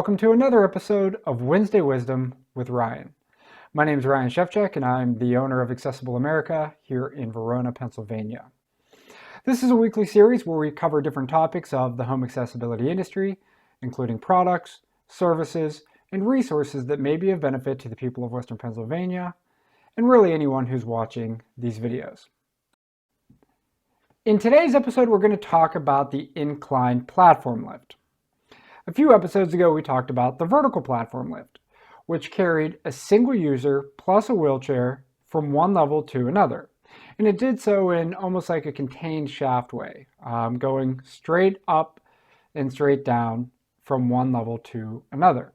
Welcome to another episode of Wednesday Wisdom with Ryan. My name is Ryan Shevchuk and I'm the owner of Accessible America here in Verona, Pennsylvania. This is a weekly series where we cover different topics of the home accessibility industry, including products, services, and resources that may be of benefit to the people of Western Pennsylvania and really anyone who's watching these videos. In today's episode, we're going to talk about the Incline platform lift. A few episodes ago, we talked about the vertical platform lift, which carried a single user plus a wheelchair from one level to another. And it did so in almost like a contained shaft way, going straight up and straight down from one level to another.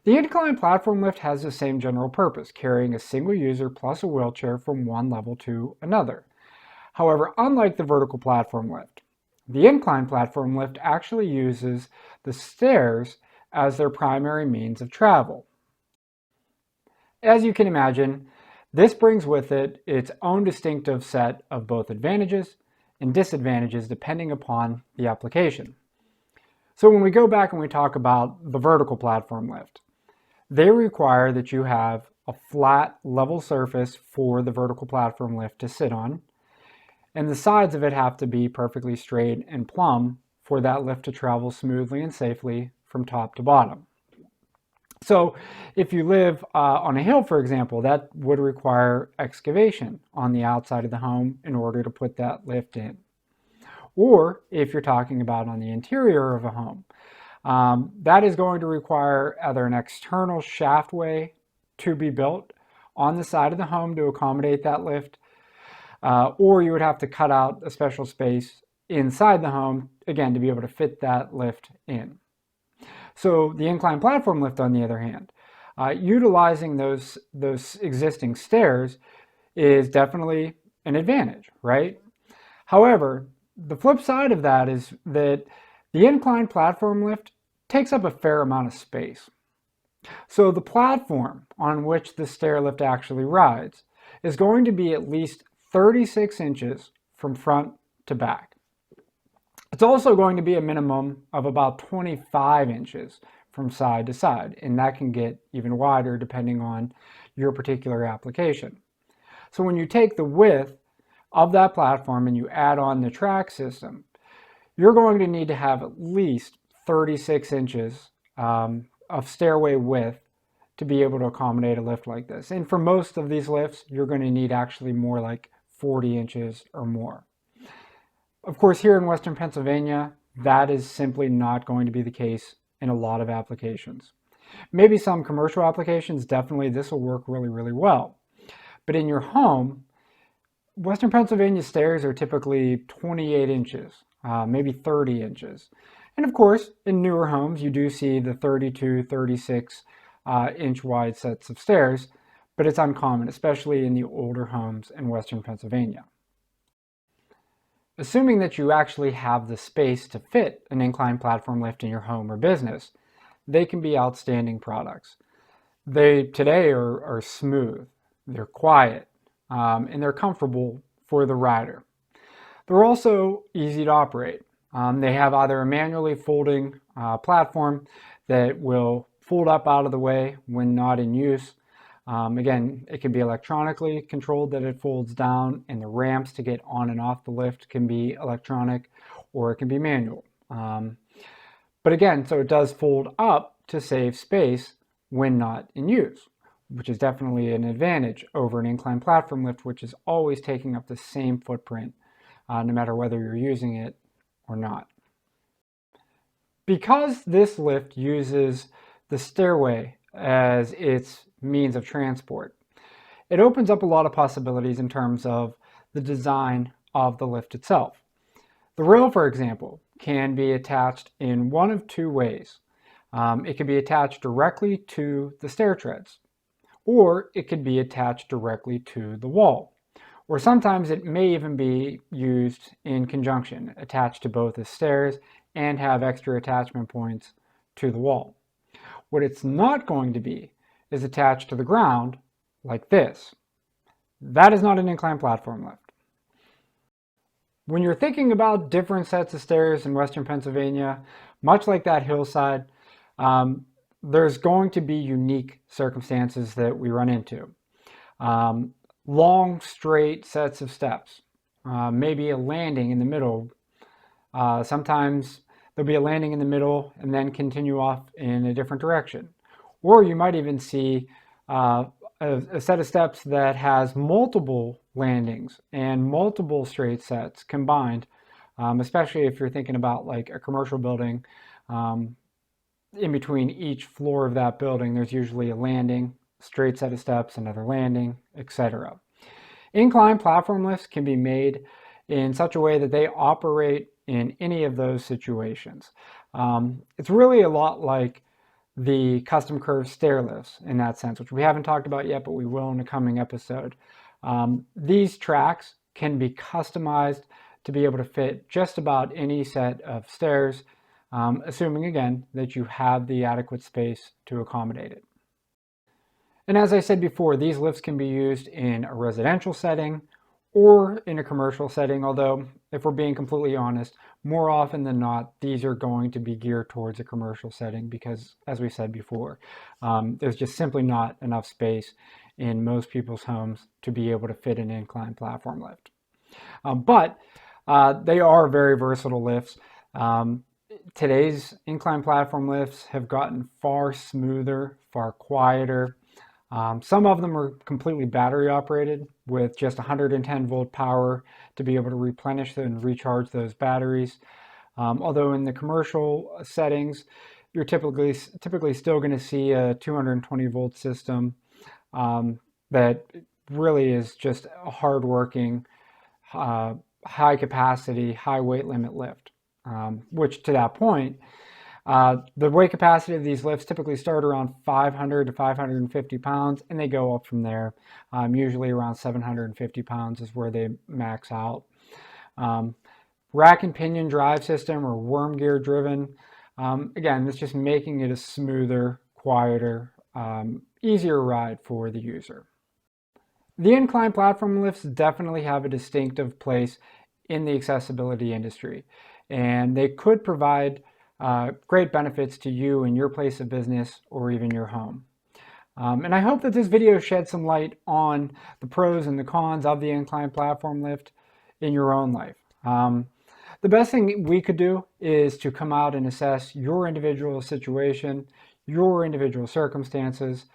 The Incline platform lift has the same general purpose, carrying a single user plus a wheelchair from one level to another. However, unlike the vertical platform lift, the Incline platform lift actually uses the stairs as their primary means of travel. As you can imagine, this brings with it its own distinctive set of both advantages and disadvantages depending upon the application. So when we go back and we talk about the vertical platform lift, they require that you have a flat, level surface for the vertical platform lift to sit on, and the sides of it have to be perfectly straight and plumb for that lift to travel smoothly and safely from top to bottom. So if you live on a hill, for example, that would require excavation on the outside of the home in order to put that lift in. Or if you're talking about on the interior of a home, that is going to require either an external shaftway to be built on the side of the home to accommodate that lift, or you would have to cut out a special space inside the home, again, to be able to fit that lift in. So the Incline platform lift, on the other hand, utilizing those existing stairs is definitely an advantage, right? However, the flip side of that is that the Incline platform lift takes up a fair amount of space. So the platform on which the stair lift actually rides is going to be at least 36 inches from front to back. It's also going to be a minimum of about 25 inches from side to side, and that can get even wider depending on your particular application. So when you take the width of that platform and you add on the track system, you're going to need to have at least 36 inches of stairway width to be able to accommodate a lift like this. And for most of these lifts, you're going to need actually more like 40 inches or more. Of course, here in Western Pennsylvania, that is simply not going to be the case in a lot of applications. Maybe some commercial applications, definitely this will work really, really well. But in your home, Western Pennsylvania stairs are typically 28 inches, maybe 30 inches. And of course, in newer homes, you do see the 32, 36 inch wide sets of stairs, but it's uncommon, especially in the older homes in Western Pennsylvania. Assuming that you actually have the space to fit an Incline platform lift in your home or business, they can be outstanding products. They today are smooth, they're quiet, and they're comfortable for the rider. They're also easy to operate. They have either a manually folding platform that will fold up out of the way when not in use. Again, it can be electronically controlled that it folds down, and the ramps to get on and off the lift can be electronic or it can be manual. But again, so it does fold up to save space when not in use, which is definitely an advantage over an Incline platform lift, which is always taking up the same footprint, no matter whether you're using it or not. Because this lift uses the stairway as its means of transport, it opens up a lot of possibilities in terms of the design of the lift itself. The rail, for example, can be attached in one of two ways. It can be attached directly to the stair treads, or it could be attached directly to the wall. Or sometimes it may even be used in conjunction, attached to both the stairs and have extra attachment points to the wall. What it's not going to be is attached to the ground like this. That is not an Incline platform lift. When you're thinking about different sets of stairs in Western Pennsylvania, much like that hillside, there's going to be unique circumstances that we run into. Um, Long, straight sets of steps, maybe a landing in the middle. Sometimes there'll be a landing in the middle and then continue off in a different direction. Or you might even see a set of steps that has multiple landings and multiple straight sets combined, especially if you're thinking about like a commercial building. In between each floor of that building, there's usually a landing, straight set of steps, another landing, etc. Incline platform lifts can be made in such a way that they operate in any of those situations. It's really a lot like the custom curved stair lifts in that sense, which we haven't talked about yet, but we will in a coming episode. These tracks can be customized to be able to fit just about any set of stairs, assuming again that you have the adequate space to accommodate it. And as I said before, these lifts can be used in a residential setting or in a commercial setting, although if we're being completely honest, more often than not, these are going to be geared towards a commercial setting because, as we said before, there's just simply not enough space in most people's homes to be able to fit an incline platform lift. But they are very versatile lifts. Today's incline platform lifts have gotten far smoother, far quieter. Some of them are completely battery operated with just 110 volt power to be able to replenish and recharge those batteries. Although in the commercial settings, you're typically still going to see a 220 volt system that really is just a hardworking, high capacity, high weight limit lift, which to that point, the weight capacity of these lifts typically start around 500 to 550 pounds, and they go up from there. Usually around 750 pounds is where they max out. Rack and pinion drive system or worm gear driven. Again, it's just making it a smoother, quieter, easier ride for the user. The incline platform lifts definitely have a distinctive place in the accessibility industry, and they could provide great benefits to you in your place of business or even your home. And I hope that this video shed some light on the pros and the cons of the incline platform lift in your own life. The best thing we could do is to come out and assess your individual situation, your individual circumstances,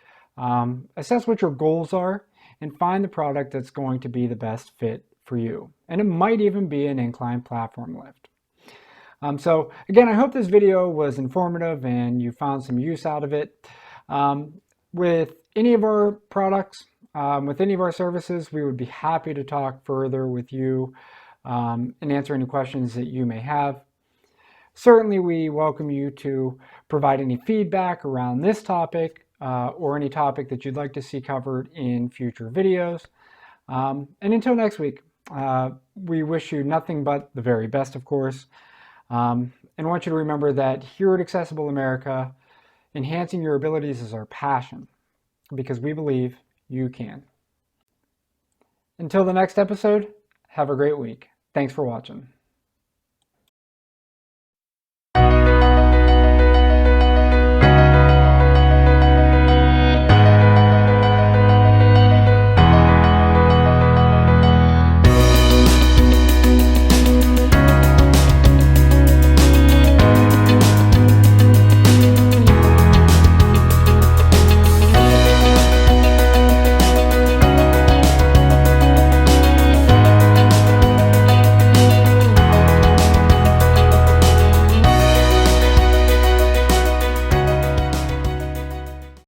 assess what your goals are, and find the product that's going to be the best fit for you. And it might even be an incline platform lift. So again, I hope this video was informative and you found some use out of it. With any of our products, with any of our services, we would be happy to talk further with you and answer any questions that you may have. Certainly, we welcome you to provide any feedback around this topic or any topic that you'd like to see covered in future videos. And until next week, we wish you nothing but the very best, of course. And want you to remember that here at Accessible America, enhancing your abilities is our passion because we believe you can. Until the next episode, have a great week. Thanks for watching.